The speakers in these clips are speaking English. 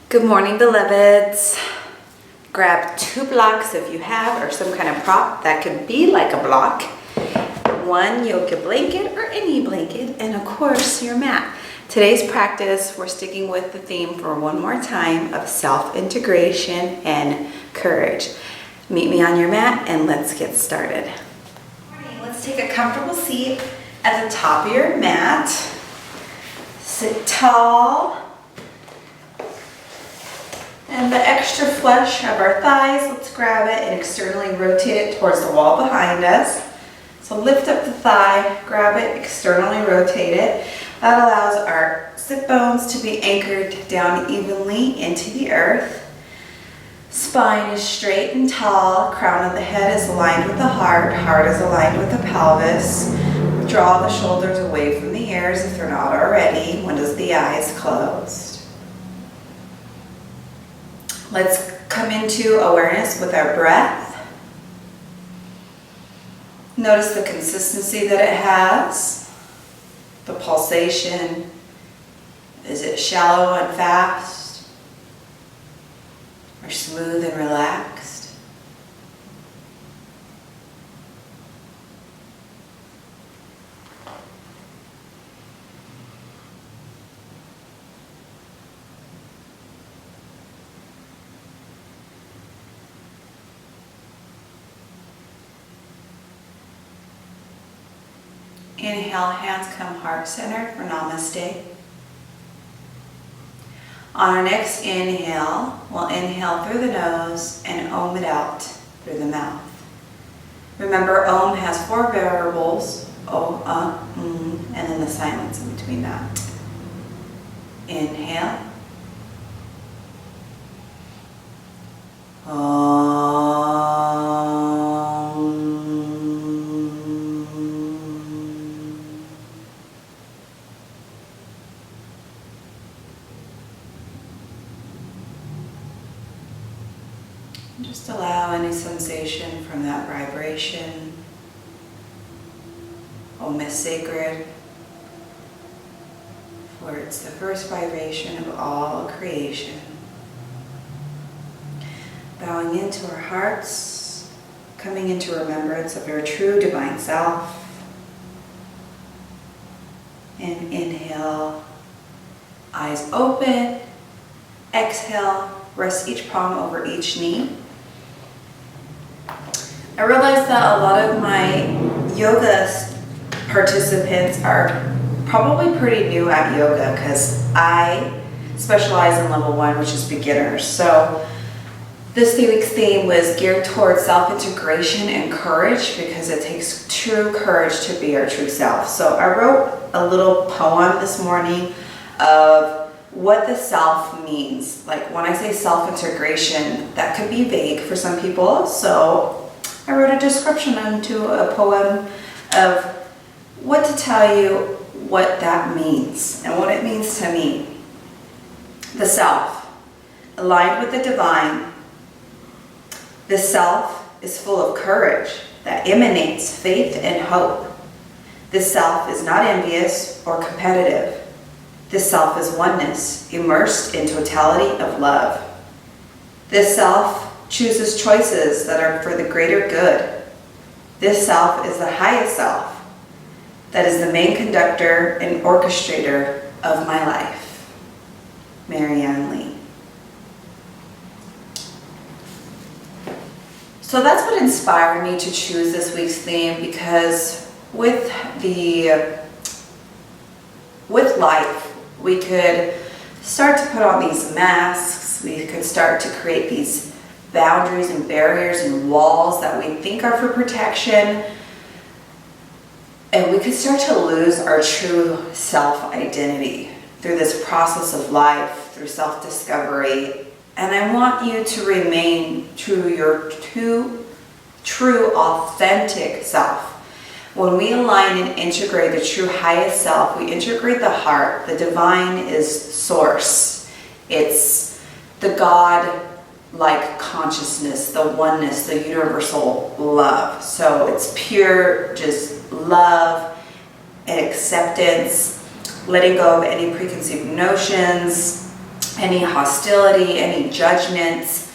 Good morning, beloveds. Grab 2 blocks if you have, or some kind of prop that could be like a block. 1 yoga blanket or any blanket, and of course your mat. Today's practice, we're sticking with the theme for one more time of self-integration and courage. Meet me on your mat and let's get started. Let's take a comfortable seat at the top of your mat. Sit tall. And the extra flesh of our thighs, let's grab it and externally rotate it towards the wall behind us. So lift up the thigh, grab it, externally rotate it. That allows our sit bones to be anchored down evenly into the earth. Spine is straight and tall, crown of the head is aligned with the heart is aligned with the pelvis. Draw the shoulders away from the ears if they're not already. When does the eyes closed? Let's come into awareness with our breath. Notice the consistency that it has, the pulsation. Is it shallow and fast, or smooth and relaxed? Inhale, hands come heart center for namaste. On our next inhale, we'll inhale through the nose and om it out through the mouth. Remember, om has 4 variables, o, and then the silence in between that. Inhale. Just allow any sensation from that vibration. Om is sacred, for it's the first vibration of all creation. Bowing into our hearts, coming into remembrance of our true divine self. And inhale, eyes open. Exhale, rest each palm over each knee. I realize that a lot of my yoga participants are probably pretty new at yoga because I specialize in level 1, which is beginners. So this week's theme was geared towards self-integration and courage because it takes true courage to be our true self. So I wrote a little poem this morning of what the self means. Like when I say self-integration, that could be vague for some people. So I wrote a description into a poem of what to tell you what that means and what it means to me. The self, aligned with the divine. The self is full of courage that emanates faith and hope. The self is not envious or competitive. The self is oneness, immersed in totality of love. This self chooses choices that are for the greater good. This self is the highest self that is the main conductor and orchestrator of my life. Marianne Lee. So that's what inspired me to choose this week's theme, because with life, we could start to put on these masks, we could start to create these boundaries and barriers and walls that we think are for protection, and we could start to lose our true self-identity through this process of life, through self-discovery. And I want you to remain true, your true authentic self. When we align and integrate the true highest self, we integrate the heart. The divine is source. It's the God-like consciousness, the oneness, the universal love. So it's pure, just love and acceptance, letting go of any preconceived notions, any hostility, any judgments.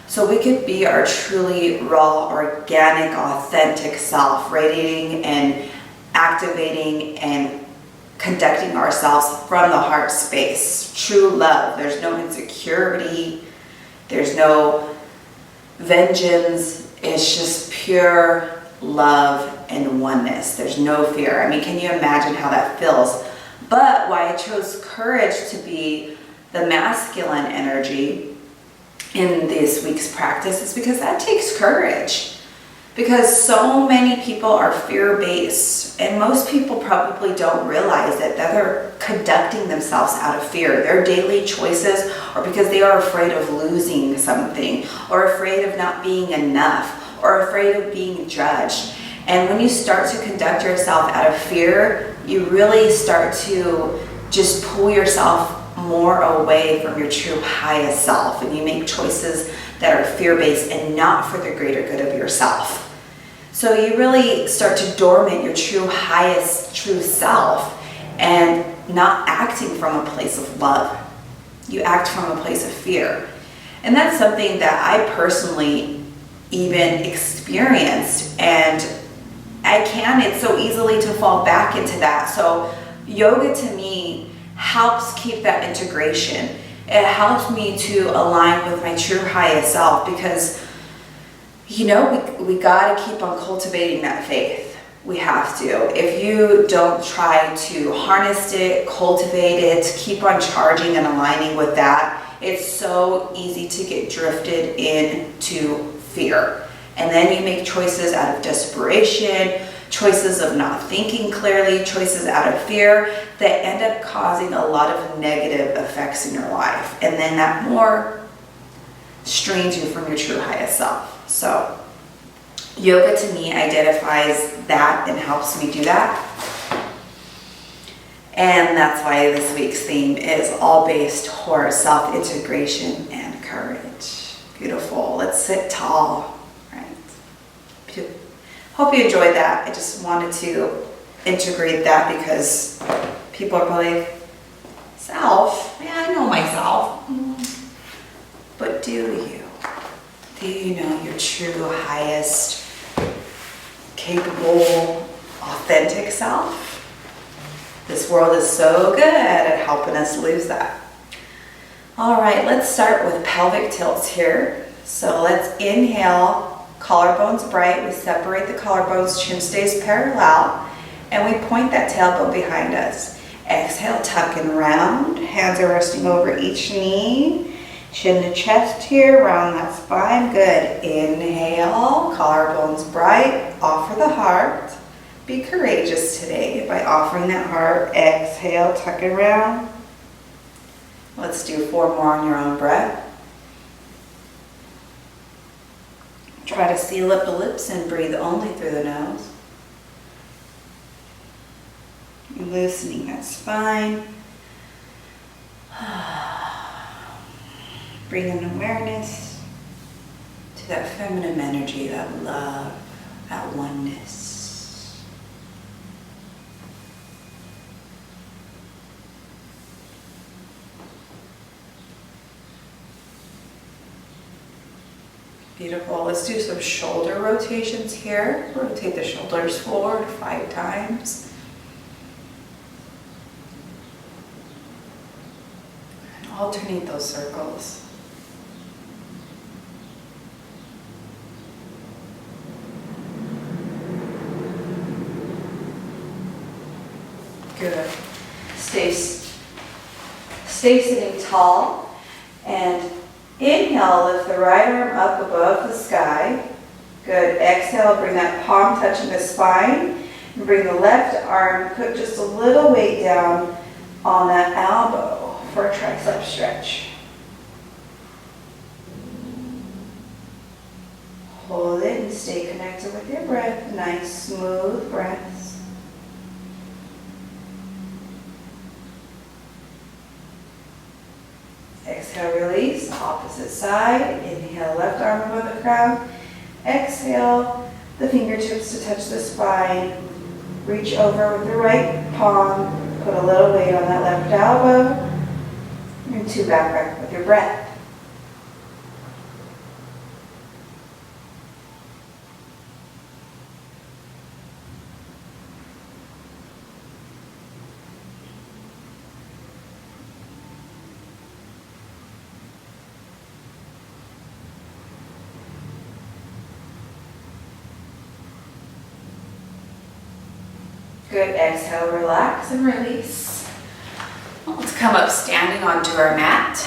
So we could be our truly raw, organic, authentic self, radiating and activating and conducting ourselves from the heart space. True love. There's no insecurity. There's no vengeance. It's just pure love and oneness. There's no fear. I mean, can you imagine how that feels? But why I chose courage to be the masculine energy in this week's practice is because that takes courage. Because so many people are fear-based, and most people probably don't realize that they're conducting themselves out of fear. Their daily choices are because they are afraid of losing something, or afraid of not being enough, or afraid of being judged. And when you start to conduct yourself out of fear, you really start to just pull yourself more away from your true highest self, and you make choices that are fear-based and not for the greater good of yourself. So you really start to dormant your true highest, true self, and not acting from a place of love. You act from a place of fear. And that's something that I personally even experienced, and it's so easily to fall back into that. So yoga to me helps keep that integration. It helps me to align with my true highest self, because we got to keep on cultivating that faith. We have to. If you don't try to harness it, cultivate it, keep on charging and aligning with that, it's so easy to get drifted into fear. And then you make choices out of desperation, choices of not thinking clearly, choices out of fear that end up causing a lot of negative effects in your life. And then that more strains you from your true highest self. So yoga to me identifies that and helps me do that. And that's why this week's theme is all based towards self-integration and courage. Beautiful. Let's sit tall. Right. Hope you enjoyed that. I just wanted to integrate that because people are probably, self? Yeah, I know myself. But do you? Do you know your true highest, capable, authentic self? This world is so good at helping us lose that. All right, let's start with pelvic tilts here. So let's inhale, collarbones bright. We separate the collarbones, chin stays parallel, and we point that tailbone behind us. Exhale, tuck and round. Hands are resting over each knee. Chin to chest here, round that spine. Good. Inhale, collarbones bright. Offer the heart. Be courageous today by offering that heart. Exhale, tuck and round. Let's do 4 more on your own breath. Try to seal up the lips and breathe only through the nose. Loosening that spine. Bring an awareness to that feminine energy, that love, that oneness. Beautiful. Let's do some shoulder rotations here. Rotate the shoulders forward 5 times. And alternate those circles. Good. Stay sitting tall, and inhale, lift the right arm up above the sky. Good. Exhale, bring that palm touching the spine, and bring the left arm, put just a little weight down on that elbow for a tricep stretch. Hold it and stay connected with your breath. Nice, smooth breaths. Exhale, release, opposite side. Inhale, left arm above the crown. Exhale, the fingertips to touch the spine. Reach over with the right palm. Put a little weight on that left elbow. And 2 back with your breath. Good, exhale, relax and release. Let's come up standing onto our mat.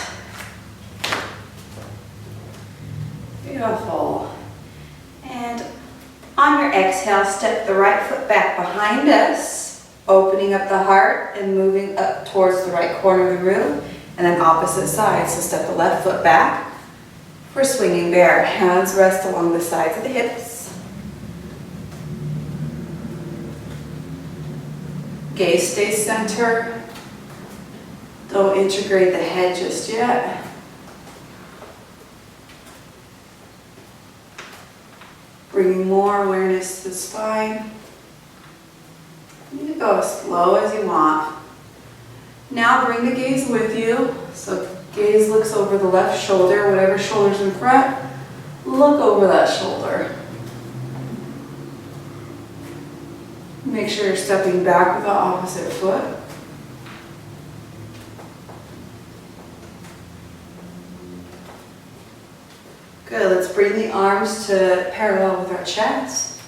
Beautiful. And on your exhale, step the right foot back behind us, opening up the heart and moving up towards the right corner of the room, and then opposite side. So step the left foot back for swinging bear. Hands rest along the sides of the hips. Gaze stays center. Don't integrate the head just yet. Bringing more awareness to the spine. You can go as slow as you want. Now bring the gaze with you. So gaze looks over the left shoulder, whatever shoulder's in front, look over that shoulder. Make sure you're stepping back with the opposite foot. Good, let's bring the arms to parallel with our chest.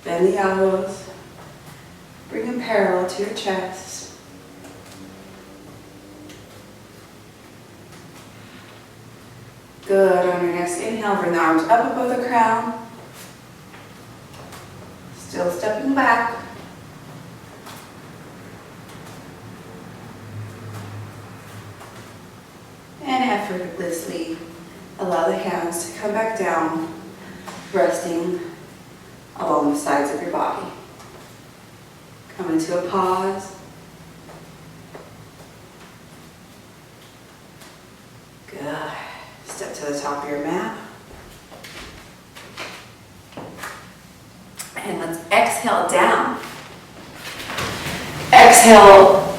Bend the elbows. Bring them parallel to your chest. Good, on your next inhale, bring the arms up above the crown. Still stepping back. And effortlessly allow the hands to come back down, resting along the sides of your body. Come into a pause. Good. Step to the top of your mat. And let's exhale down. Exhale,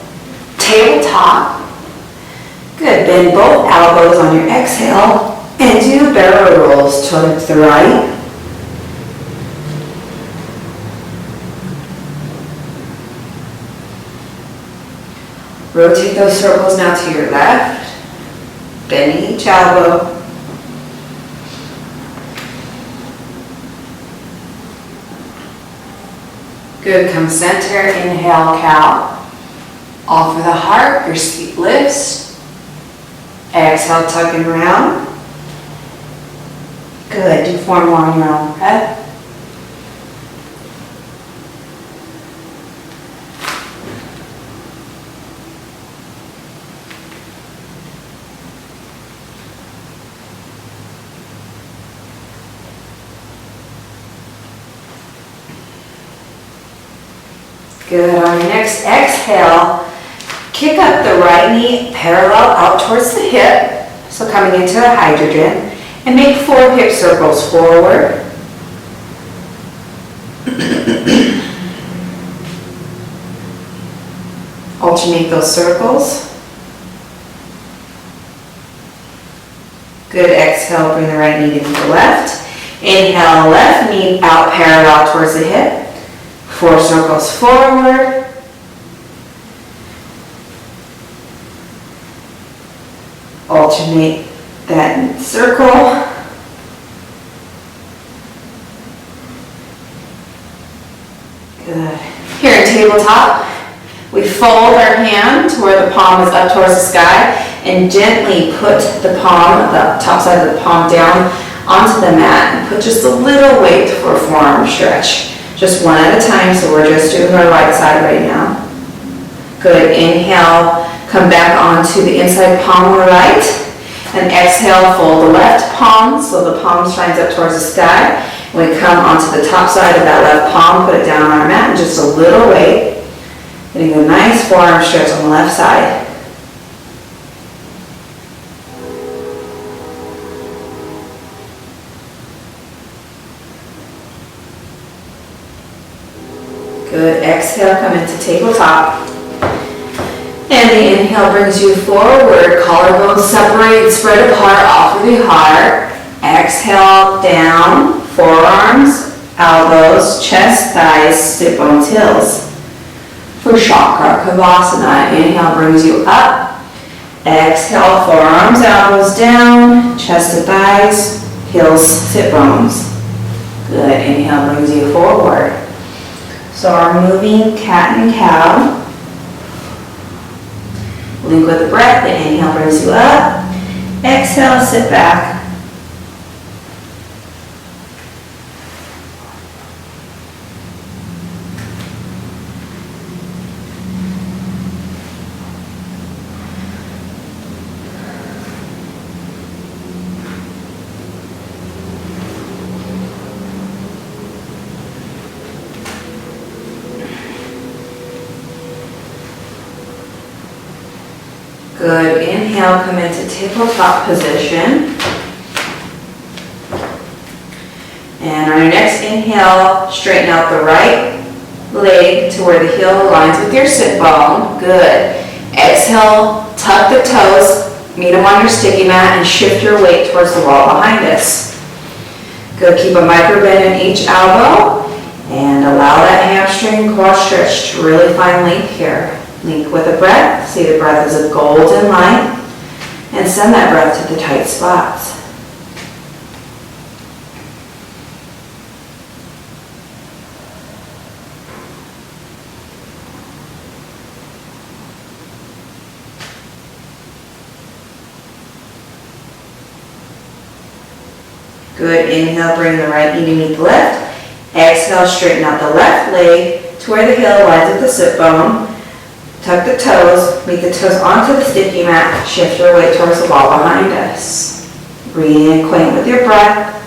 tabletop. Good, bend both elbows on your exhale and do barrel rolls towards the right. Rotate those circles now to your left, bending each elbow. Good, come center, inhale, cow. Offer the heart, your seat lifts. Exhale, tuck and round. Good, do 4 more on your own breath. Good, on your next exhale, kick up the right knee parallel out towards the hip. So coming into a hydrogen. And make 4 hip circles forward. Alternate those circles. Good, exhale, bring the right knee to the left. Inhale, left knee out parallel towards the hip. 4 circles forward. Alternate that circle. Good. Here in tabletop, we fold our hand to where the palm is up towards the sky and gently put the palm, the top side of the palm down onto the mat and put just a little weight for a forearm stretch. Just one at a time, so we're just doing our right side right now. Good, inhale, come back onto the inside palm on the right, and exhale, fold the left palm, so the palm shines up towards the sky. We come onto the top side of that left palm, put it down on our mat, and just a little weight, getting a nice forearm stretch on the left side. Good, exhale, come into tabletop. And the inhale brings you forward, collarbones separate, spread apart off of the heart. Exhale, down, forearms, elbows, chest, thighs, sit bones, heels. For Chakra Kavasana, inhale brings you up. Exhale, forearms, elbows down, chest to thighs, heels, sit bones. Good, inhale brings you forward. So our moving cat and cow. Link with the breath, the inhale brings you up. Exhale, sit back. Good, inhale, come into tabletop position. And on your next inhale, straighten out the right leg to where the heel aligns with your sit bone. Good. Exhale, tuck the toes, meet them on your sticky mat, and shift your weight towards the wall behind us. Good, keep a micro bend in each elbow, and allow that hamstring quad stretch to really find length here. Link with the breath, see the breath as a golden light, and send that breath to the tight spots. Good, inhale, bring the right knee to meet the left. Exhale, straighten out the left leg to where the heel aligns with the sit bone. Tuck the toes, meet the toes onto the sticky mat, shift your weight towards the wall behind us. Reacquaint with your breath.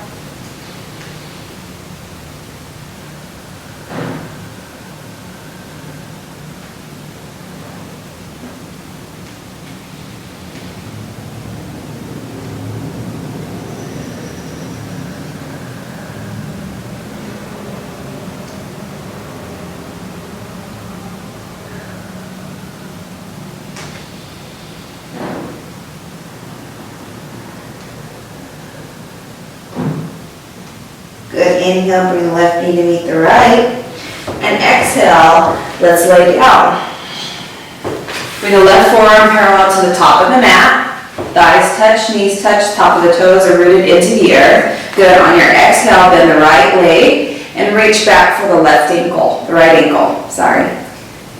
Good, inhale, bring the left knee to meet the right. And exhale, let's lay down. Bring the left forearm parallel to the top of the mat. Thighs touch, knees touch, top of the toes are rooted into the earth. Good, on your exhale, bend the right leg and reach back for the left ankle, the right ankle, sorry.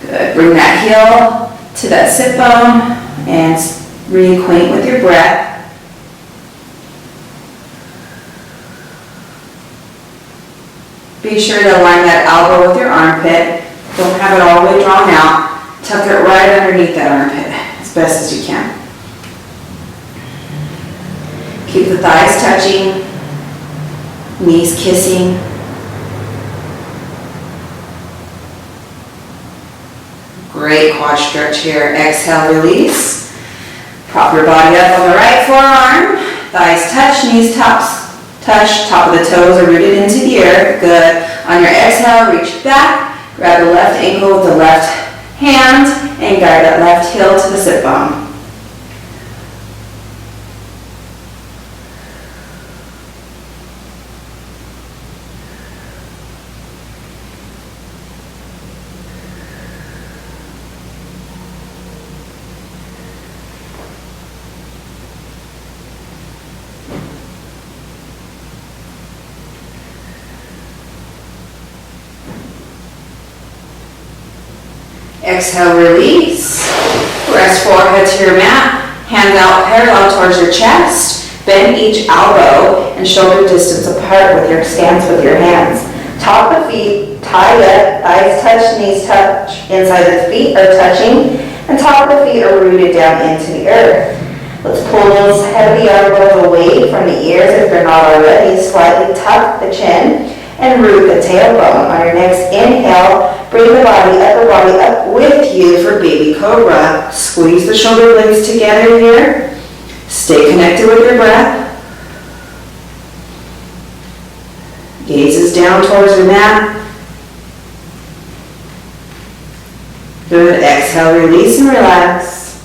Good, bring that heel to that sit bone and reacquaint with your breath. Be sure to align that elbow with your armpit. Don't have it all the way drawn out. Tuck it right underneath that armpit as best as you can. Keep the thighs touching, knees kissing. Great quad stretch here. Exhale, release. Prop your body up on the right forearm. Thighs touch, knees touch, top of the toes are rooted into the earth. Good. On your exhale, reach back, grab the left ankle with the left hand, and guide that left heel to the sit bone. Exhale, release. Rest forehead to your mat. Hands out parallel towards your chest. Bend each elbow and shoulder distance apart with your stance with your hands. Top of feet tied up, thighs touch, knees touch. Inside the feet are touching, and top of the feet are rooted down into the earth. Let's pull those heavy elbows away from the ears if they're not already. Slightly tuck the chin and root the tailbone. On your next inhale, bring the body up with you for baby cobra. Squeeze the shoulder blades together here. Stay connected with your breath. Gaze is down towards your mat. Good. Exhale, release and relax.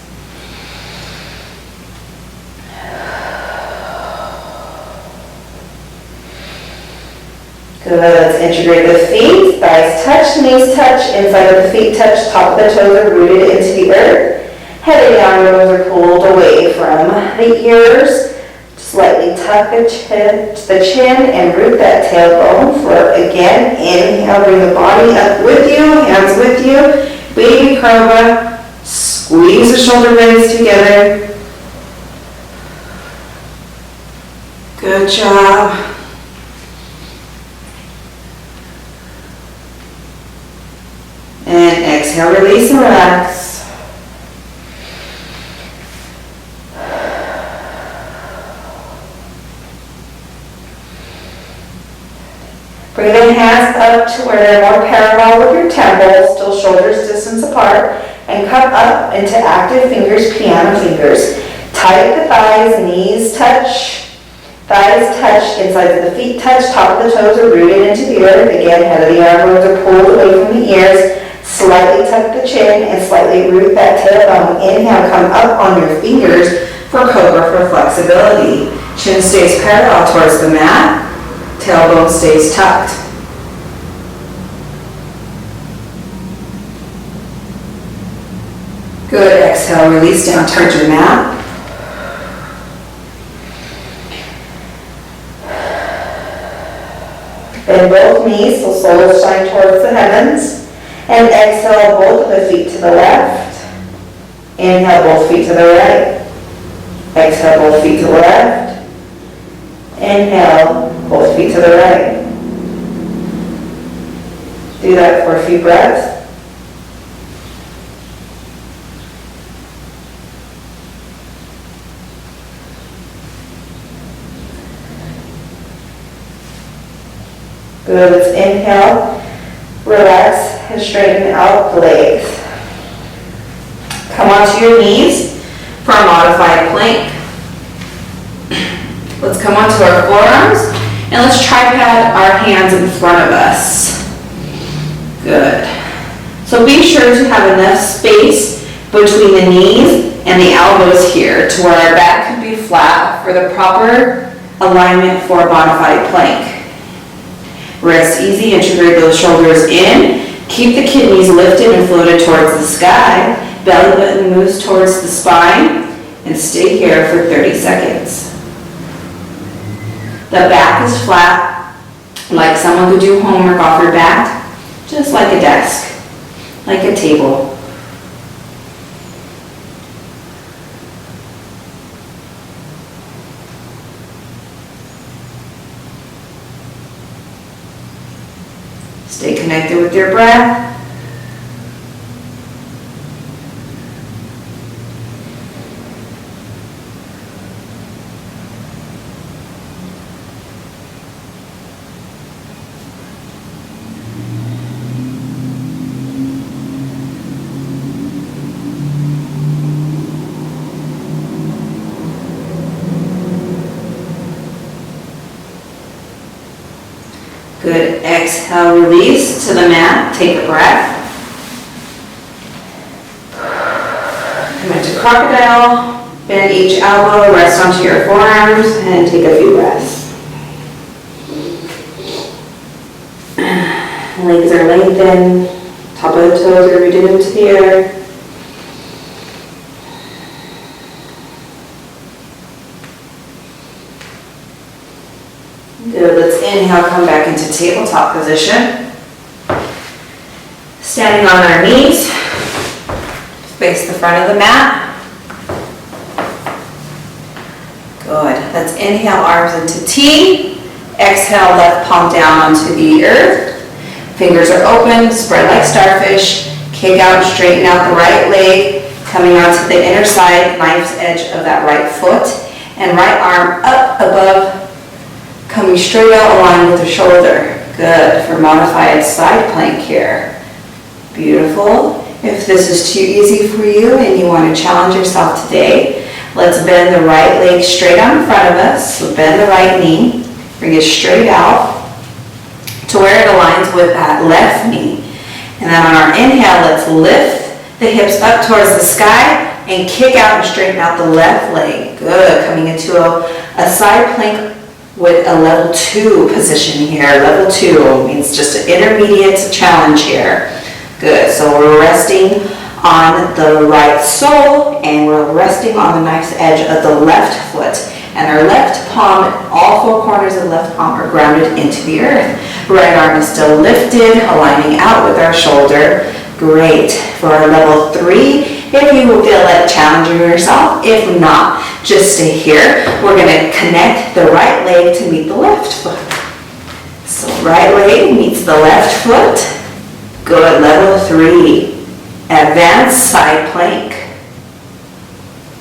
Good. Let's integrate the feet. Thighs touch, knees touch, inside of the feet touch, top of the toes are rooted into the earth. Head and elbows are pulled away from the ears. Slightly tuck the chin and root that tailbone for, again, inhale, bring the body up with you, hands with you. Baby cobra, squeeze the shoulder blades together. Good job. And exhale, release and relax. Bring the hands up to where they're more parallel with your temples, still shoulders distance apart, and come up into active fingers, piano fingers. Tight the thighs, knees touch, thighs touch, insides of the feet touch, top of the toes are rooted into the earth. Again, head of the elbows are pulled away from the ears. Slightly tuck the chin and slightly root that tailbone. Inhale, come up on your fingers for cobra for flexibility. Chin stays parallel towards the mat. Tailbone stays tucked. Good. Exhale, release down towards your mat. Bend both knees so soles shine towards the heavens. And exhale, both of the feet to the left. Inhale, both feet to the right. Exhale, both feet to the left. Inhale, both feet to the right. Do that for a few breaths. Good. Let's inhale, relax, and straighten out the legs. Come onto your knees for a modified plank. Let's come onto our forearms and let's tripod our hands in front of us. Good. So be sure to have enough space between the knees and the elbows here to where our back can be flat for the proper alignment for a modified plank. Rest easy, integrate those shoulders in. Keep the kidneys lifted and floated towards the sky. Belly button moves towards the spine. And stay here for 30 seconds. The back is flat, like someone could do homework off your back, just like a desk, like a table. Stay connected with your breath. Good. Exhale, release to the mat. Take a breath. Come into crocodile. Bend each elbow, rest onto your forearms, and take a few breaths. Legs are lengthened. Top of the toes are rooted into the earth. Good. Let's inhale, come back into tabletop position. Standing on our knees, face the front of the mat. Good. Let's inhale, arms into T. Exhale, left palm down onto the earth. Fingers are open, spread like starfish. Kick out, straighten out the right leg, coming onto the inner side, knife's edge of that right foot. And right arm up above, coming straight out, aligned with the shoulder. Good. For modified side plank here. Beautiful. If this is too easy for you and you want to challenge yourself today, let's bend the right leg straight out in front of us. So bend the right knee, bring it straight out to where it aligns with that left knee. And then on our inhale, let's lift the hips up towards the sky and kick out and straighten out the left leg. Good, coming into a side plank with a level 2 position here. Level 2 means just an intermediate challenge here. Good, so we're resting on the right sole and we're resting on the nice edge of the left foot. And our left palm, all 4 corners of the left palm are grounded into the earth. Right arm is still lifted, aligning out with our shoulder. Great. For our level 3, if you will feel like challenging yourself, if not, just stay here. We're going to connect the right leg to meet the left foot. So right leg meets the left foot. Good. Level 3. Advanced side plank.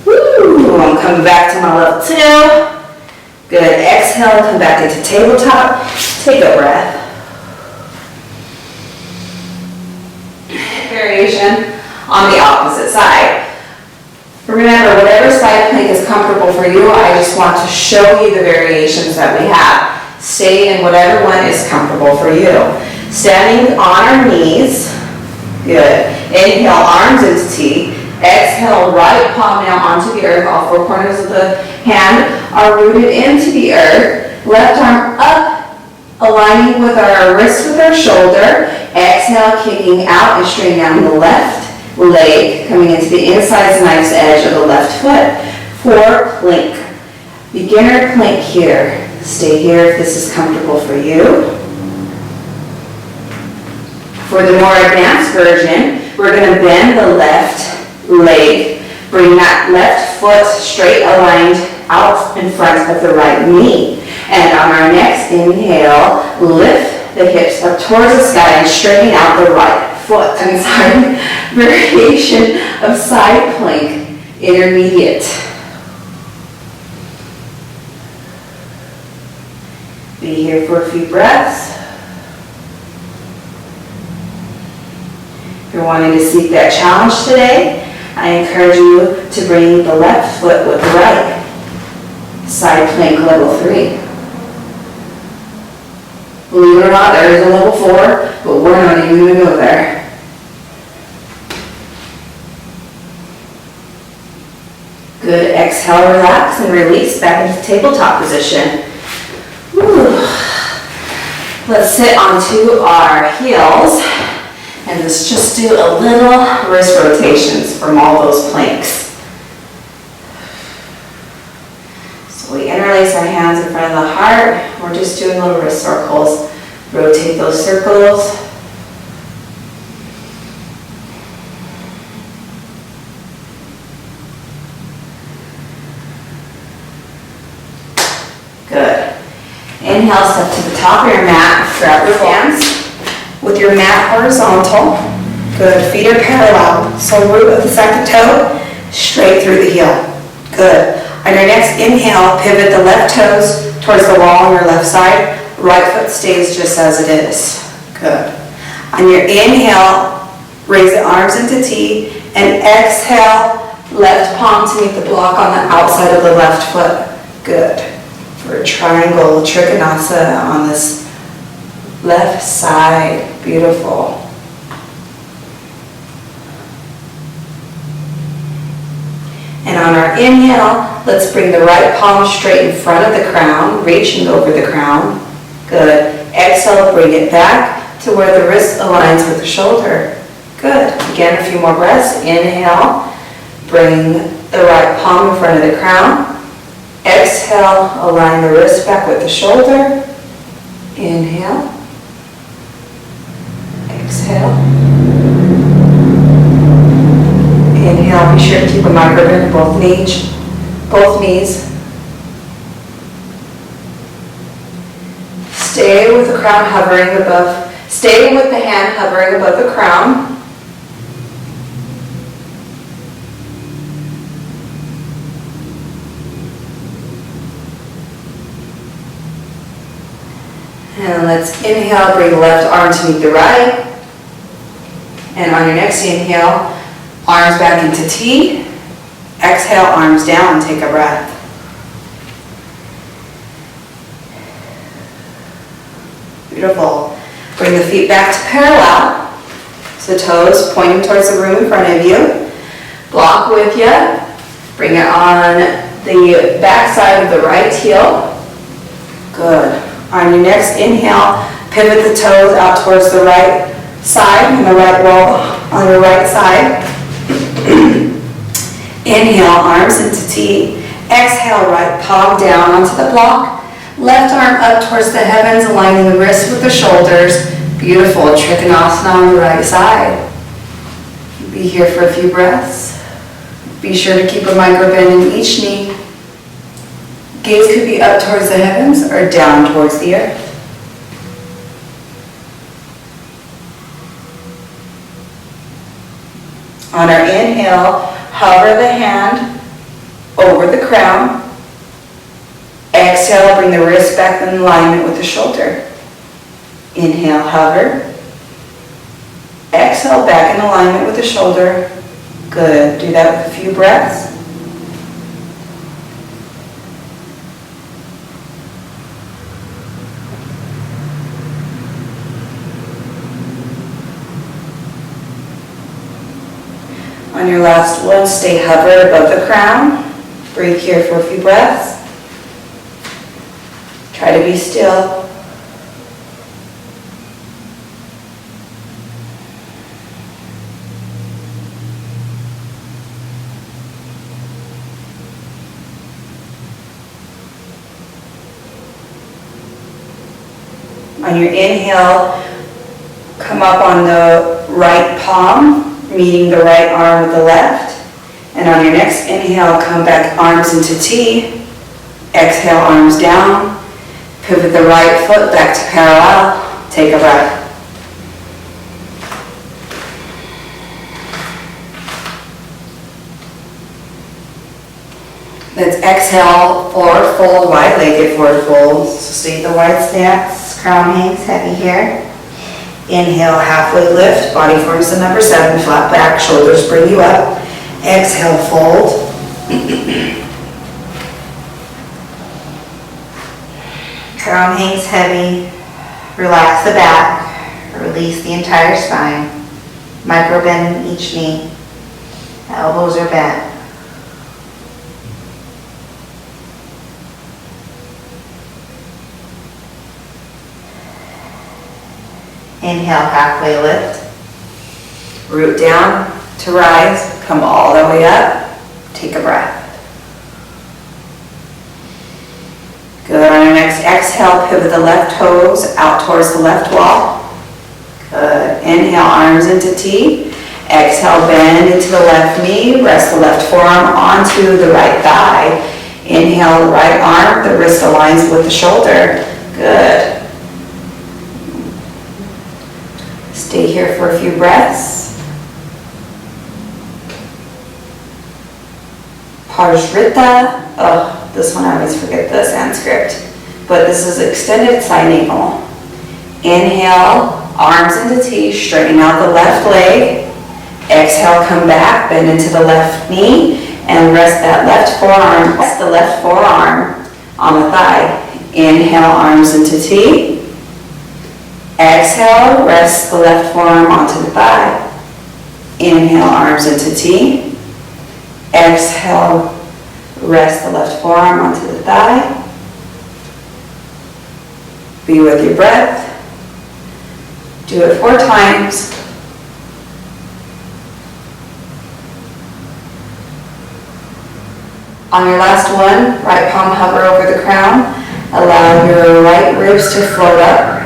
Woo! I'm coming back to my level 2. Good. Exhale, come back into tabletop. Take a breath. Variation on the opposite side. Remember, whatever side plank is comfortable for you, I just want to show you the variations that we have. Stay in whatever one is comfortable for you. Standing on our knees. Good. Inhale, arms into T. Exhale, right palm now onto the earth. All 4 corners of the hand are rooted into the earth. Left arm up, aligning with our wrist with our shoulder. Exhale, kicking out and straightening down the left leg, coming into the inside nice edge of the left foot for plank. Beginner plank here. Stay here if this is comfortable for you. For the more advanced version, we're going to bend the left leg, bring that left foot straight aligned out in front of the right knee. And on our next inhale, lift the hips up towards the sky and straighten out the right foot. I'm sorry, variation of side plank, intermediate. Be here for a few breaths. If you're wanting to seek that challenge today, I encourage you to bring the left foot with the right. Side plank level 3. Believe it or not, there is a level 4, but we're not even going to go there. Good. Exhale, relax, and release back into tabletop position. Woo. Let's sit onto our heels, and let's just do a little wrist rotations from all those planks. We interlace our hands in front of the heart. We're just doing little wrist circles. Rotate those circles. Good. Inhale, step to the top of your mat. Grab your hands with your mat horizontal. Good. Feet are parallel. So root of the second toe straight through the heel. Good. On your next inhale, pivot the left toes towards the wall on your left side. Right foot stays just as it is. Good. On your inhale, raise the arms into T, and exhale, left palm to meet the block on the outside of the left foot. Good. For a triangle trikonasana on this left side. Beautiful. And on our inhale, let's bring the right palm straight in front of the crown, reaching over the crown. Good. Exhale, bring it back to where the wrist aligns with the shoulder. Good. Again, a few more breaths. Inhale, bring the right palm in front of the crown. Exhale, align the wrist back with the shoulder. Inhale. Exhale. Inhale, be sure to keep a microphone in both knees. Stay with the crown hovering above, stay with the hand hovering above the crown. And let's inhale, bring the left arm to meet the right. And on your next inhale, arms back into T. Exhale, arms down, take a breath. Beautiful. Bring the feet back to parallel. So toes pointing towards the room in front of you. Block with you. Bring it on the back side of the right heel. Good. On your next inhale, pivot the toes out towards the right side and the right wall on your right side. Inhale, arms into T. Exhale, right palm down onto the block. Left arm up towards the heavens, aligning the wrists with the shoulders. Beautiful. Trikonasana on the right side. Be here for a few breaths. Be sure to keep a micro bend in each knee. Gaze could be up towards the heavens or down towards the earth. On our inhale, hover the hand over the crown. Exhale, bring the wrist back in alignment with the shoulder. Inhale, hover. Exhale, back in alignment with the shoulder. Good. Do that with a few breaths. On your last one, stay hovered above the crown. Breathe here for a few breaths. Try to be still. On your inhale, come up on the right palm, meeting the right arm with the left. And on your next inhale, come back arms into T. Exhale, arms down. Pivot the right foot back to parallel. Take a breath. Let's exhale, forward fold, wide-legged forward fold. So stay the wide stance, crown hangs heavy here. Inhale, halfway lift, body forms the number 7, flat back, shoulders bring you up. Exhale, fold. Crown hangs heavy. Relax the back, release the entire spine. Micro bend in each knee. Elbows are bent. Inhale, halfway lift. Root down to rise. Come all the way up. Take a breath. Good. On your next exhale, pivot the left toes out towards the left wall. Good. Inhale, arms into T. Exhale, bend into the left knee. Rest the left forearm onto the right thigh. Inhale, the right arm. The wrist aligns with the shoulder. Good. Stay here for a few breaths. Parshrita. Oh, this one I always forget the Sanskrit. But this is extended side navel. Inhale, arms into T, straighten out the left leg. Exhale, come back, bend into the left knee, and rest that left forearm. Rest the left forearm on the thigh. Inhale, arms into T. Exhale, rest the left forearm onto the thigh. Inhale, arms into T. Exhale, rest the left forearm onto the thigh. Be with your breath. Do it 4 times. On your last one, right palm hover over the crown. Allow your right ribs to float up.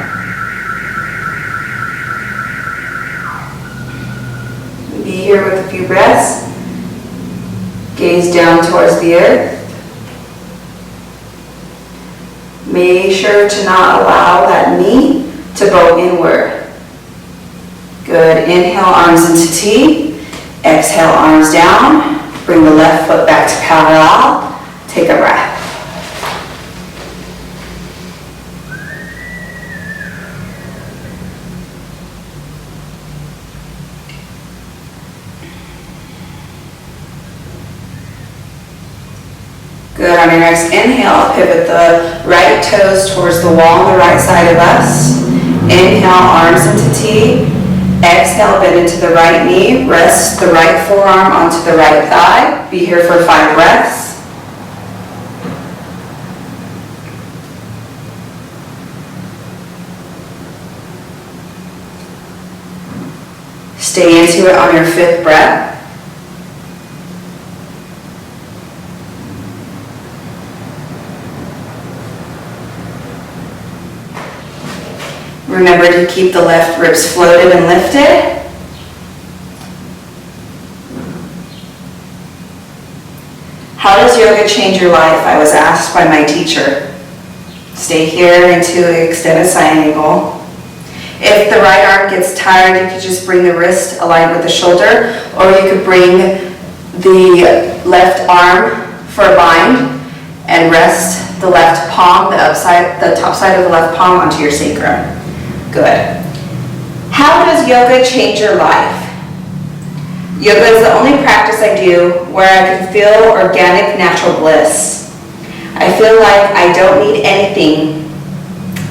Be here with a few breaths. Gaze down towards the earth. Make sure to not allow that knee to bow inward. Good. Inhale, arms into T. Exhale, arms down. Bring the left foot back to parallel. Take a breath. Good. On your next inhale, pivot the right toes towards the wall on the right side of us. Inhale, arms into T. Exhale, bend into the right knee. Rest the right forearm onto the right thigh. Be here for 5 breaths. Stay into it on your 5th breath. Remember to keep the left ribs floated and lifted. How does yoga change your life? I was asked by my teacher. Stay here into an extended side angle. If the right arm gets tired, you could just bring the wrist aligned with the shoulder, or you could bring the left arm for a bind and rest the left palm, the top side of the left palm onto your sacrum. Good. How does yoga change your life? Yoga is the only practice I do where I can feel organic, natural bliss. I feel like I don't need anything.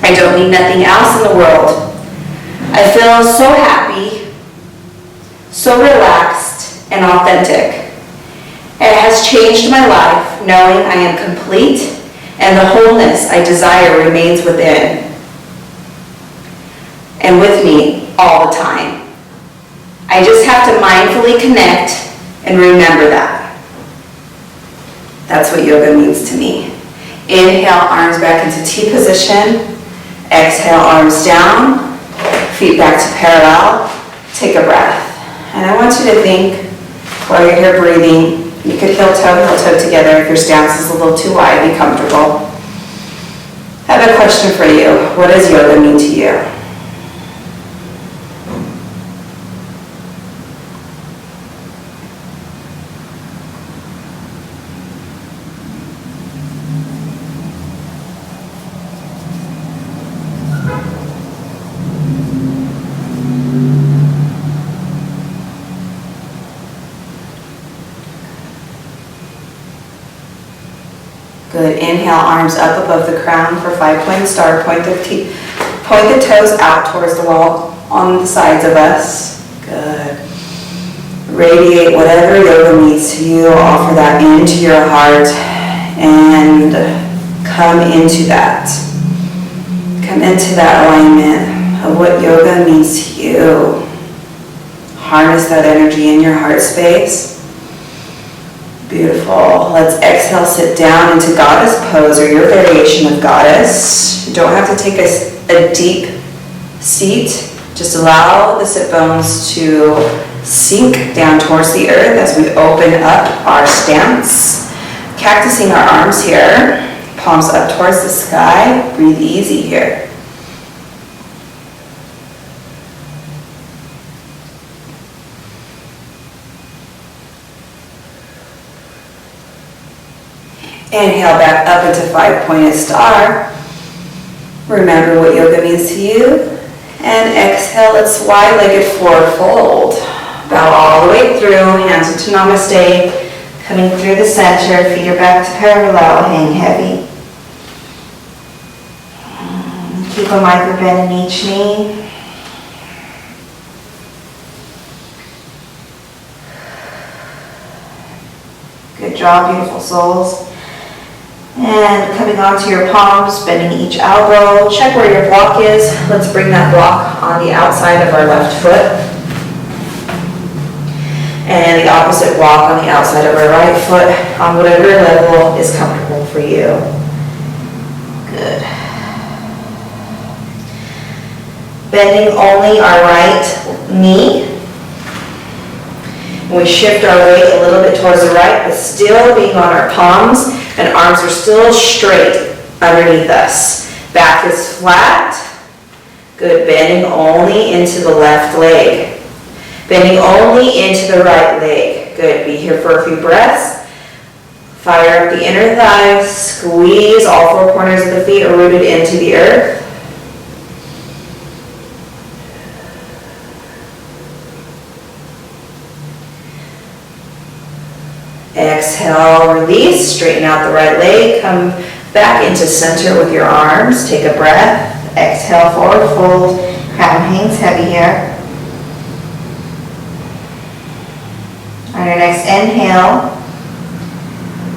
I don't need nothing else in the world. I feel so happy, so relaxed, and authentic. It has changed my life knowing I am complete and the wholeness I desire remains within and with me all the time. I just have to mindfully connect and remember that. That's what yoga means to me. Inhale, arms back into T position. Exhale, arms down. Feet back to parallel. Take a breath. And I want you to think, while you're here breathing, you could heel toe together. If your stance is a little too wide, be comfortable. I have a question for you. What does yoga mean to you? Good. Inhale, arms up above the crown for 5-point star. Point the toes out towards the wall on the sides of us. Good. Radiate whatever yoga means to you. Offer that into your heart and come into that. Come into that alignment of what yoga means to you. Harness that energy in your heart space. Beautiful. Let's exhale, sit down into goddess pose or your variation of goddess. You don't have to take a deep seat. Just allow the sit bones to sink down towards the earth as we open up our stance. Cactusing our arms here, palms up towards the sky. Breathe easy here. Inhale back up into 5-pointed star. Remember what yoga means to you. And exhale, it's wide-legged forward fold. Bow all the way through, hands into namaste. Coming through the center, feet are back to parallel, hang heavy. Keep a micro bend in each knee. Good job, beautiful souls. And coming onto your palms, bending each elbow. Check where your block is. Let's bring that block on the outside of our left foot. And the opposite block on the outside of our right foot on whatever level is comfortable for you. Good. Bending only our right knee. We shift our weight a little bit towards the right, but still being on our palms, and arms are still straight underneath us. Back is flat. Good. Bending only into the left leg. Bending only into the right leg. Good. Be here for a few breaths. Fire up the inner thighs. Squeeze. All 4 corners of the feet are rooted into the earth. Exhale, release, straighten out the right leg, come back into center with your arms, take a breath, exhale, forward fold, crown hangs heavy here. On your next inhale,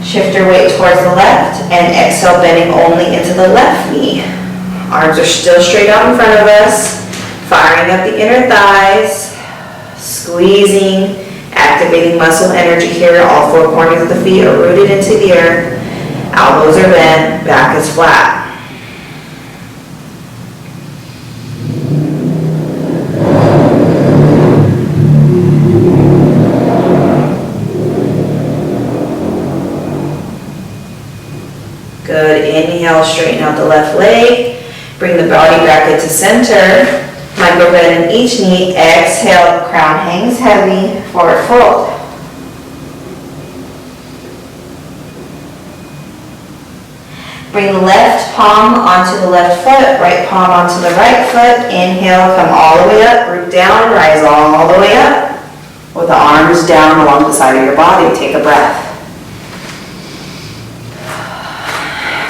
shift your weight towards the left and exhale, bending only into the left knee. Arms are still straight out in front of us, firing up the inner thighs, squeezing, activating muscle energy here. All four corners of the feet are rooted into the earth. Elbows are bent, back is flat. Good, inhale, straighten out the left leg. Bring the body back into center. Micro bend in each knee. Exhale, crown hangs heavy, forward fold. Bring the left palm onto the left foot, right palm onto the right foot. Inhale, come all the way up, root down, rise all the way up. With the arms down along the side of your body, take a breath.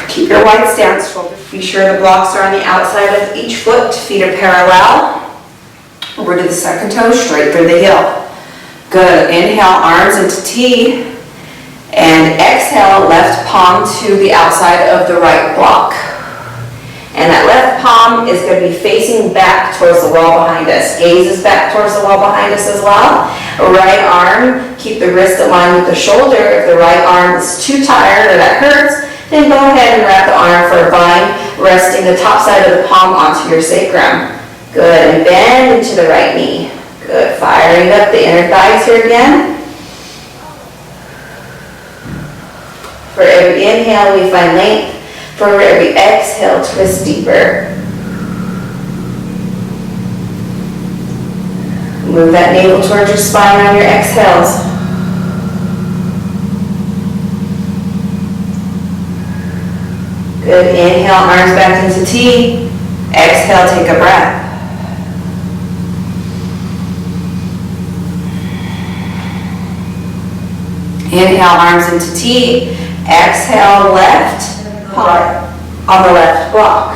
Keep your wide stance. Be sure the blocks are on the outside of each foot. Feet are parallel. Root of the second toe straight through the heel. Good. Inhale, arms into T. And exhale, left palm to the outside of the right block. And that left palm is going to be facing back towards the wall behind us. Gaze is back towards the wall behind us as well. Right arm, keep the wrist aligned with the shoulder. If the right arm is too tired or that hurts, then go ahead and wrap the arm for a bind, resting the top side of the palm onto your sacrum. Good, and bend into the right knee. Good, firing up the inner thighs here again. For every inhale, we find length. For every exhale, twist deeper. Move that navel towards your spine on your exhales. Good, inhale, arms back into T. Exhale, take a breath. Inhale, arms into T. Exhale, left part on the left block.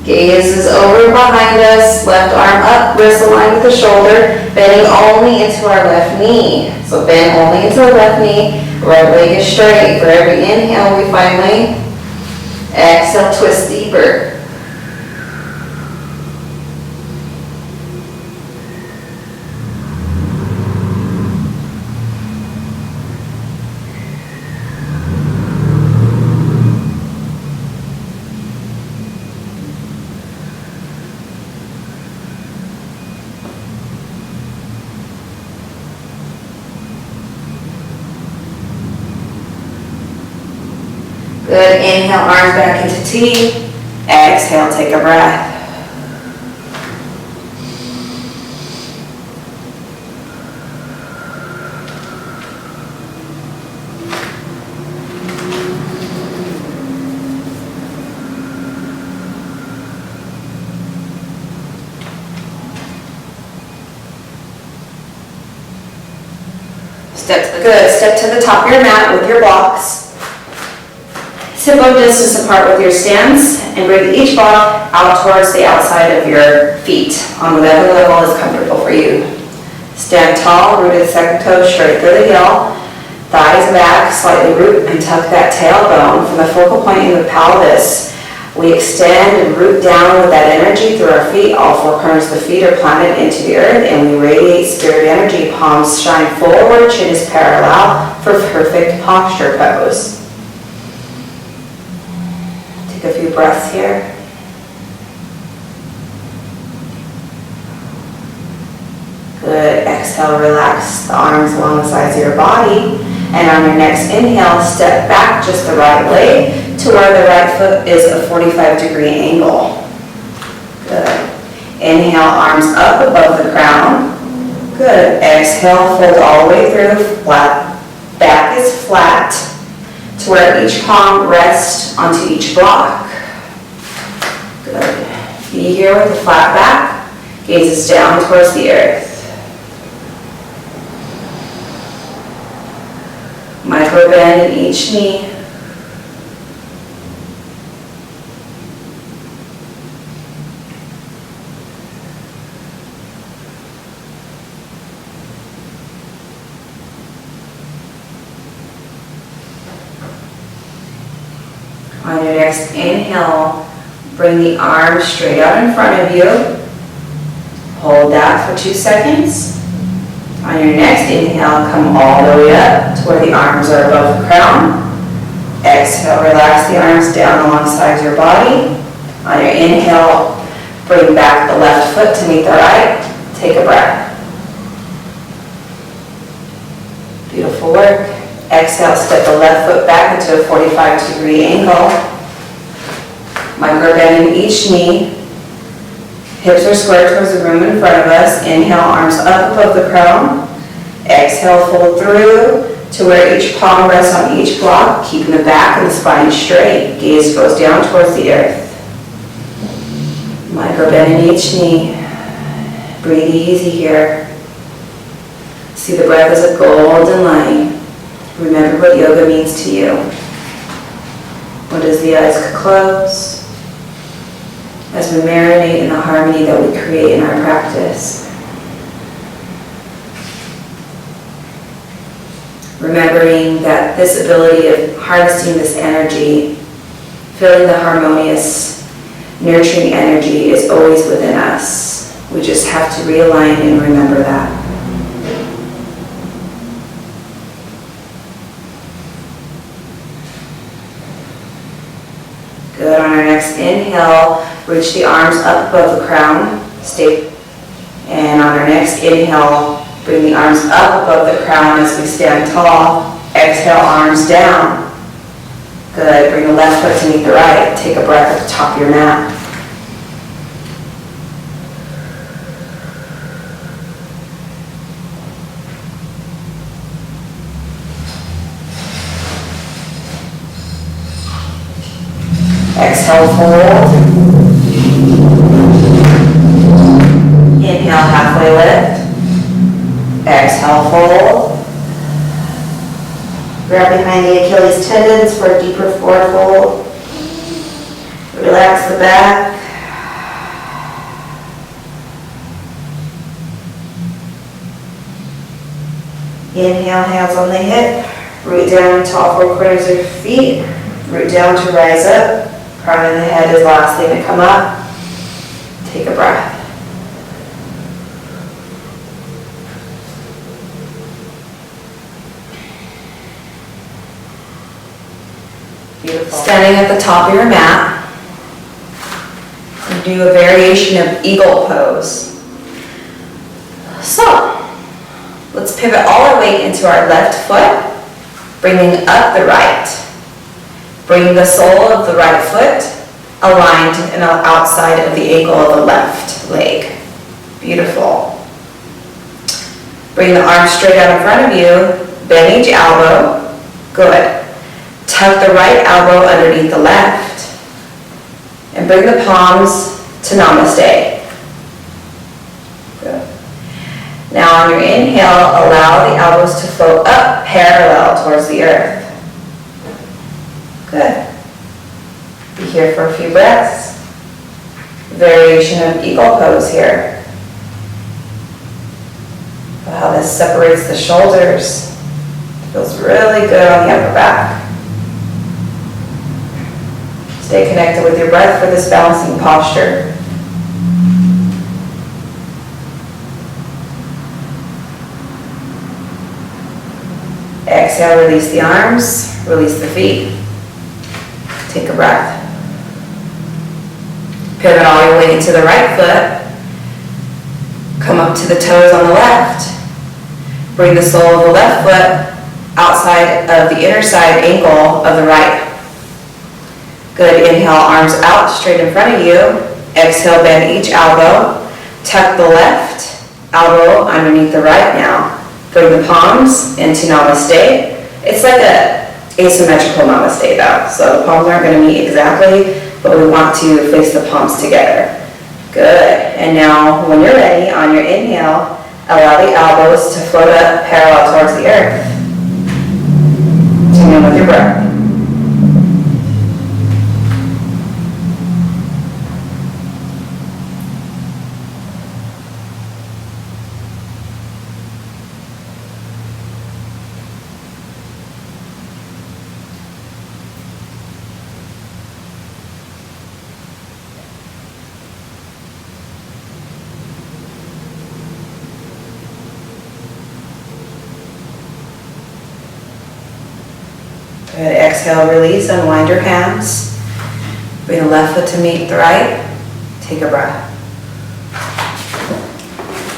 Gaze is over behind us. Left arm up, wrist aligned with the shoulder. Bending only into our left knee. So bend only into the left knee. Right leg is straight. For every inhale, we find length. Exhale, twist deeper. Good, inhale, arms back into T. Exhale, take a breath. Step to the top of your mat with your blocks. Hip bone distance apart with your stance, and bring each block out towards the outside of your feet on whatever level is comfortable for you. Stand tall, root of the second toe straight through the heel. Thighs back, slightly root and tuck that tailbone from the focal point in the pelvis. We extend and root down with that energy through our feet. All four corners of the feet are planted into the earth, and we radiate spirit energy. Palms shine forward, chin is parallel for perfect posture pose. Take a few breaths here. Good. Exhale, relax the arms along the sides of your body. And on your next inhale, step back just the right way to where the right foot is a 45-degree angle. Good. Inhale, arms up above the crown. Good. Exhale, fold all the way through. Flat. Back is flat to where each palm rests onto each block. Good. Be here with a flat back. Gazes down towards the earth. Micro bend in each knee. On your next inhale, bring the arms straight out in front of you. Hold that for 2 seconds. On your next inhale, come all the way up to where the arms are above the crown. Exhale, relax the arms down alongside your body. On your inhale, bring back the left foot to meet the right. Take a breath. Beautiful work. Exhale, step the left foot back into a 45-degree angle. Micro bend in each knee. Hips are square towards the room in front of us. Inhale, arms up above the crown. Exhale, fold through to where each palm rests on each block, keeping the back and the spine straight. Gaze goes down towards the earth. Micro bend in each knee. Breathe easy here. See the breath as a golden light. Remember what yoga means to you. What does the eyes close as we marinate in the harmony that we create in our practice. Remembering that this ability of harnessing this energy, feeling the harmonious, nurturing energy is always within us. We just have to realign and remember that. Good. On our next inhale, reach the arms up above the crown. Stay. And on our next inhale, bring the arms up above the crown as we stand tall. Exhale, arms down. Good. Bring the left foot to meet the right. Take a breath at the top of your mat. Exhale, fold. Inhale, halfway lift. Exhale, fold. Grab behind the Achilles tendons for a deeper forward fold. Relax the back. Inhale, hands on the hip. Root down into all four corners of your feet. Root down to rise up. Crown of the head is the last thing to come up. Take a breath. Beautiful. Standing at the top of your mat, do a variation of eagle pose. So, let's pivot all our weight into our left foot, bringing up the right. Bring the sole of the right foot aligned and outside of the ankle of the left leg. Beautiful. Bring the arms straight out in front of you. Bend each elbow. Good. Tuck the right elbow underneath the left. And bring the palms to namaste. Good. Now on your inhale, allow the elbows to float up parallel towards the earth. Good. Be here for a few breaths. Variation of eagle pose here. How this separates the shoulders. Feels really good on the upper back. Stay connected with your breath for this balancing posture. Exhale, release the arms, release the feet. Take a breath. Pivot all your way into the right foot. Come up to the toes on the left. Bring the sole of the left foot outside of the inner side ankle of the right. Good. Inhale, arms out straight in front of you. Exhale, bend each elbow. Tuck the left elbow underneath the right now. Bring the palms into namaste. It's like a asymmetrical namaste though. So the palms aren't going to meet exactly, but we want to face the palms together. Good. And now when you're ready, on your inhale, allow the elbows to float up parallel towards the earth. Tune in with your breath. Good. Exhale, release, unwind your hands. Bring the left foot to meet the right. Take a breath.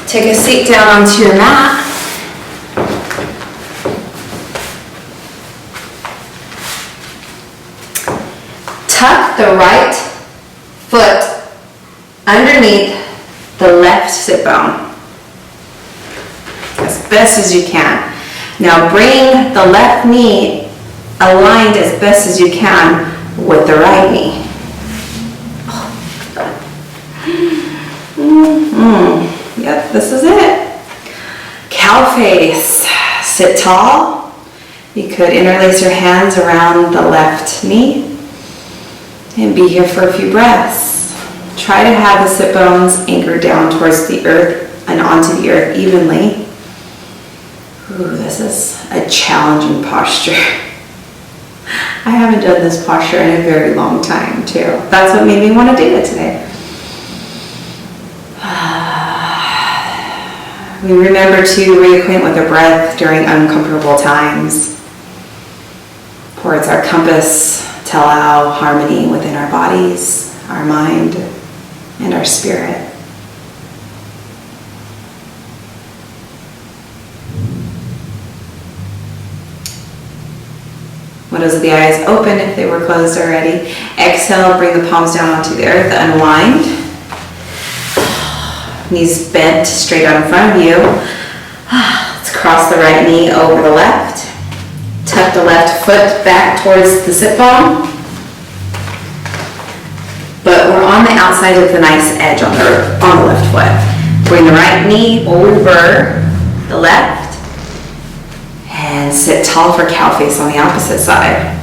Take a seat down onto your mat. Tuck the right foot underneath the left sit bone as best as you can. Now bring the left knee aligned as best as you can with the right knee. Yep, this is it. Cow face. Sit tall. You could interlace your hands around the left knee and be here for a few breaths. Try to have the sit bones anchored down towards the earth and onto the earth evenly. Ooh, this is a challenging posture. I haven't done this posture in a very long time too. That's what made me want to do it today. We remember to reacquaint with the breath during uncomfortable times. For it's our compass to allow harmony within our bodies, our mind, and our spirit. Windows of the eyes open if they were closed already. Exhale, bring the palms down onto the earth, unwind. Knees bent straight out in front of you. Let's cross the right knee over the left. Tuck the left foot back towards the sit bone. But we're on the outside of the nice edge on the left foot. Bring the right knee over the left. And sit tall for cow face on the opposite side.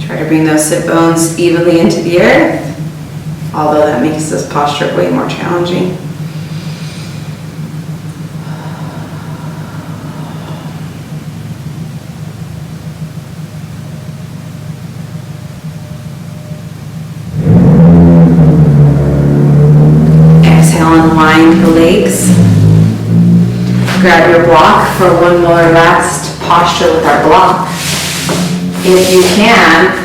Try to bring those sit bones evenly into the earth. Although that makes this posture way more challenging. Exhale, unwind the legs. Grab your block for one more last posture with our block. If you can.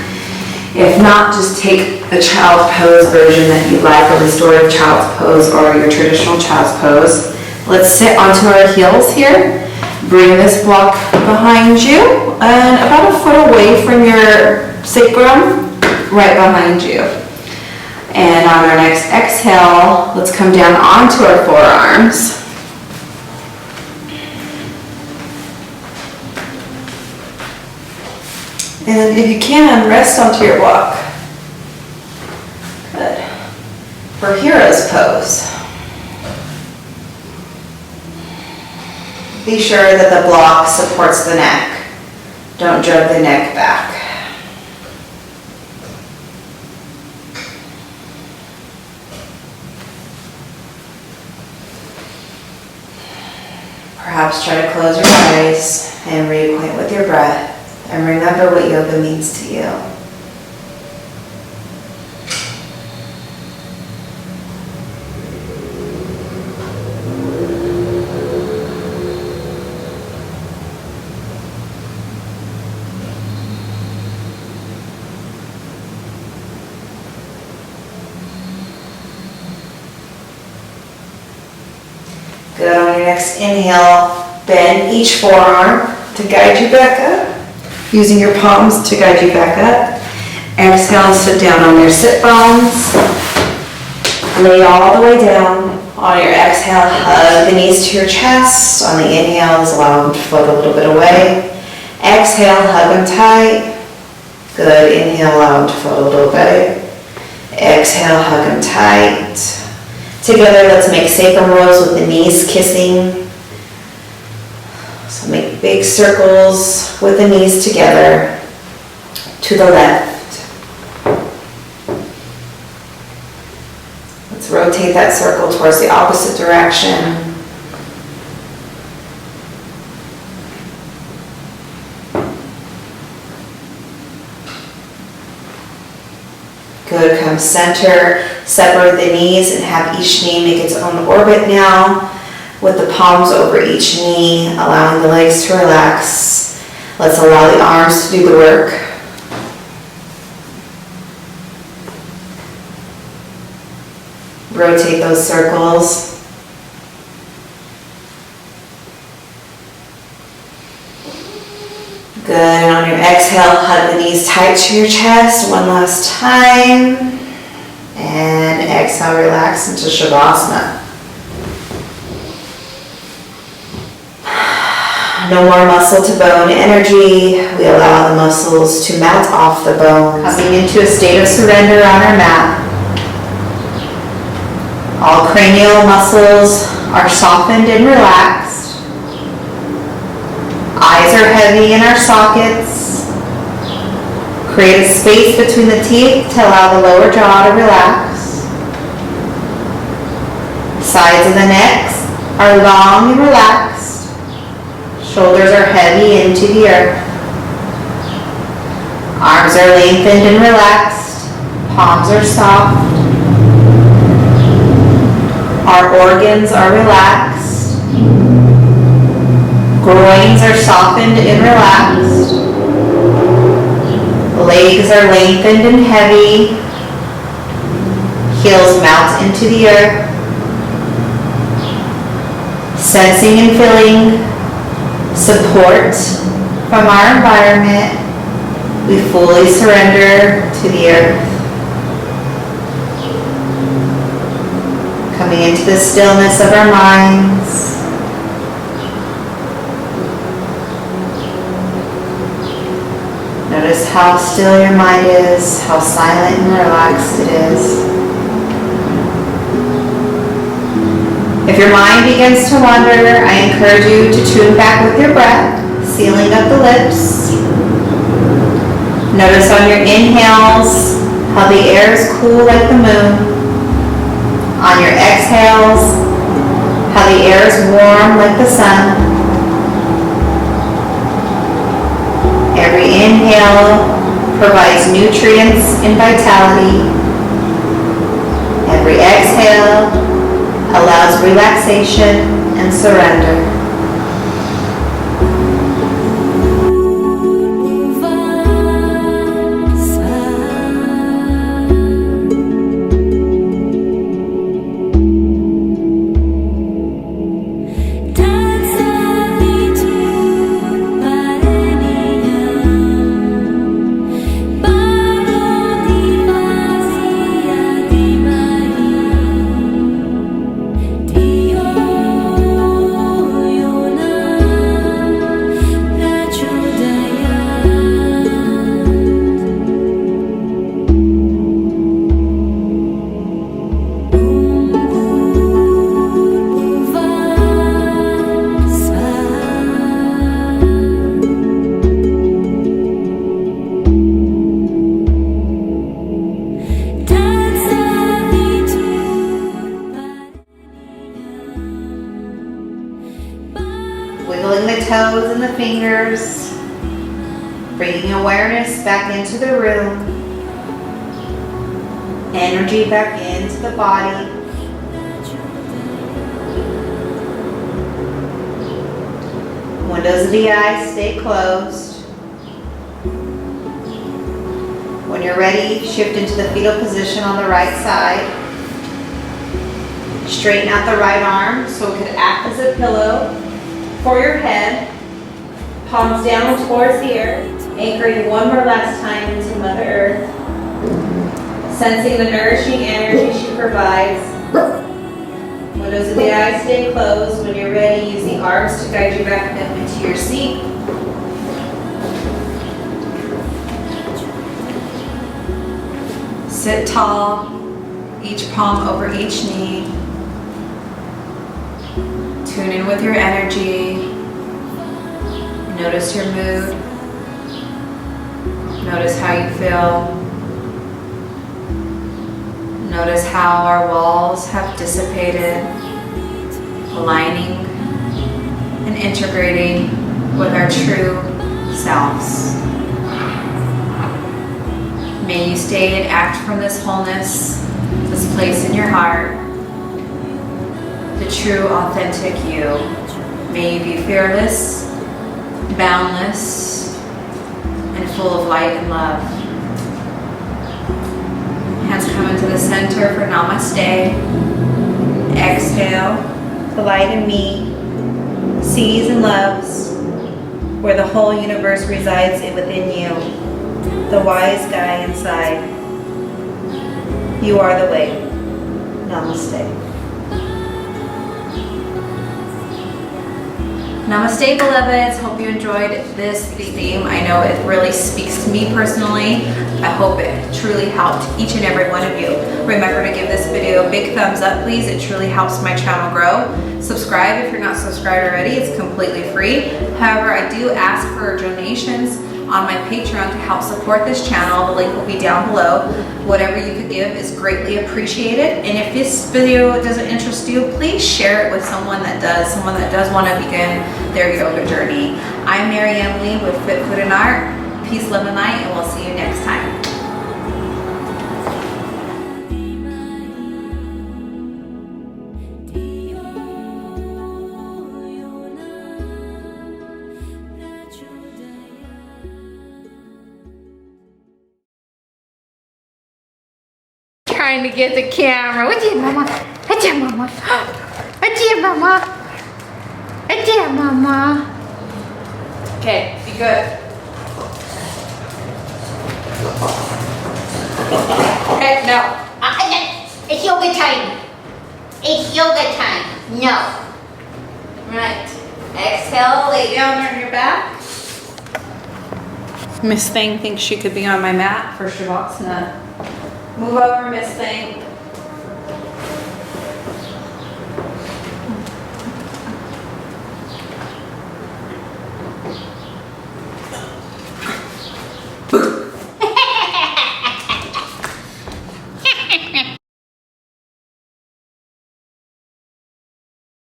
If not, just take a child's pose version that you like, a restorative child's pose or your traditional child's pose. Let's sit onto our heels here. Bring this block behind you and about a foot away from your sacrum, right behind you. And on our next exhale, let's come down onto our forearms. And if you can, rest onto your block. Good. For hero's pose. Be sure that the block supports the neck. Don't drag the neck back. Perhaps try to close your eyes and reacquaint with your breath. And remember what yoga means to you. Good. On your next inhale, bend each forearm to guide you back up. Using your palms to guide you back up. Exhale, sit down on your sit bones. Lay all the way down. On your exhale, hug the knees to your chest. On the inhales, allow them to float a little bit away. Exhale, hug them tight. Good. Inhale, allow them to float a little bit. Exhale, hug them tight. Together, let's make sacrum rows with the knees kissing. So make big circles with the knees together to the left. Let's rotate that circle towards the opposite direction. Good, come center, separate the knees and have each knee make its own orbit now with the palms over each knee, allowing the legs to relax. Let's allow the arms to do the work. Rotate those circles. Good, and on your exhale, hug the knees tight to your chest one last time. And exhale, relax into Shavasana. No more muscle to bone energy. We allow the muscles to melt off the bones. Coming into a state of surrender on our mat. All cranial muscles are softened and relaxed. Eyes are heavy in our sockets. Create a space between the teeth to allow the lower jaw to relax. Sides of the neck are long and relaxed. Shoulders are heavy into the earth. Arms are lengthened and relaxed. Palms are soft. Our organs are relaxed. Groins are softened and relaxed. Legs are lengthened and heavy. Heels melt into the earth. Sensing and feeling support from our environment, we fully surrender to the earth. Coming into the stillness of our minds. Notice how still your mind is, how silent and relaxed it is. If your mind begins to wander, I encourage you to tune back with your breath, sealing up the lips. Notice on your inhales how the air is cool like the moon. On your exhales, how the air is warm like the sun. Every inhale provides nutrients and vitality. Every exhale allows relaxation and surrender. Wiggling the toes and the fingers, bringing awareness back into the room, energy back into the body. Windows of the eyes stay closed. When you're ready, shift into the fetal position on the right side. Straighten out the right arm so it could act as a pillow for your head. Palms down towards the earth, anchoring one more last time into Mother Earth. Sensing the nourishing energy she provides. Windows of the eyes stay closed. When you're ready, use the arms to guide you back up into your seat. Sit tall, each palm over each knee. Tune in with your energy. Notice your mood. Notice how you feel. Notice how our walls have dissipated, aligning and integrating with our true selves. May you stay and act from this wholeness, this place in your heart, the true, authentic you. May you be fearless, boundless, and full of light and love. Hands come into the center for namaste. Exhale, the light in me sees and loves where the whole universe resides within you, the wise guy inside. You are the way. Namaste. Namaste, beloveds. Hope you enjoyed this theme. I know it really speaks to me personally. I hope it truly helped each and every one of you. Remember to give this video a big thumbs up, please. It truly helps my channel grow. Subscribe if you're not subscribed already. It's completely free. However, I do ask for donations on my Patreon to help support this channel. The link will be down below. Whatever you could give is greatly appreciated. And if this video doesn't interest you, please share it with someone that does want to begin their yoga journey. I'm Mary Emily with Fit Food and Art. Peace, love, and light, and we'll see you next time. Trying to get the camera. What's it, Mama? What's it, Mama? What's it, Mama? What's it, Mama? Okay, be good. Okay, no. It's yoga time. It's yoga time. No. Right. Exhale, lay down on your back. Miss Thing thinks she could be on my mat for Shavasana. Move over, Miss Thing.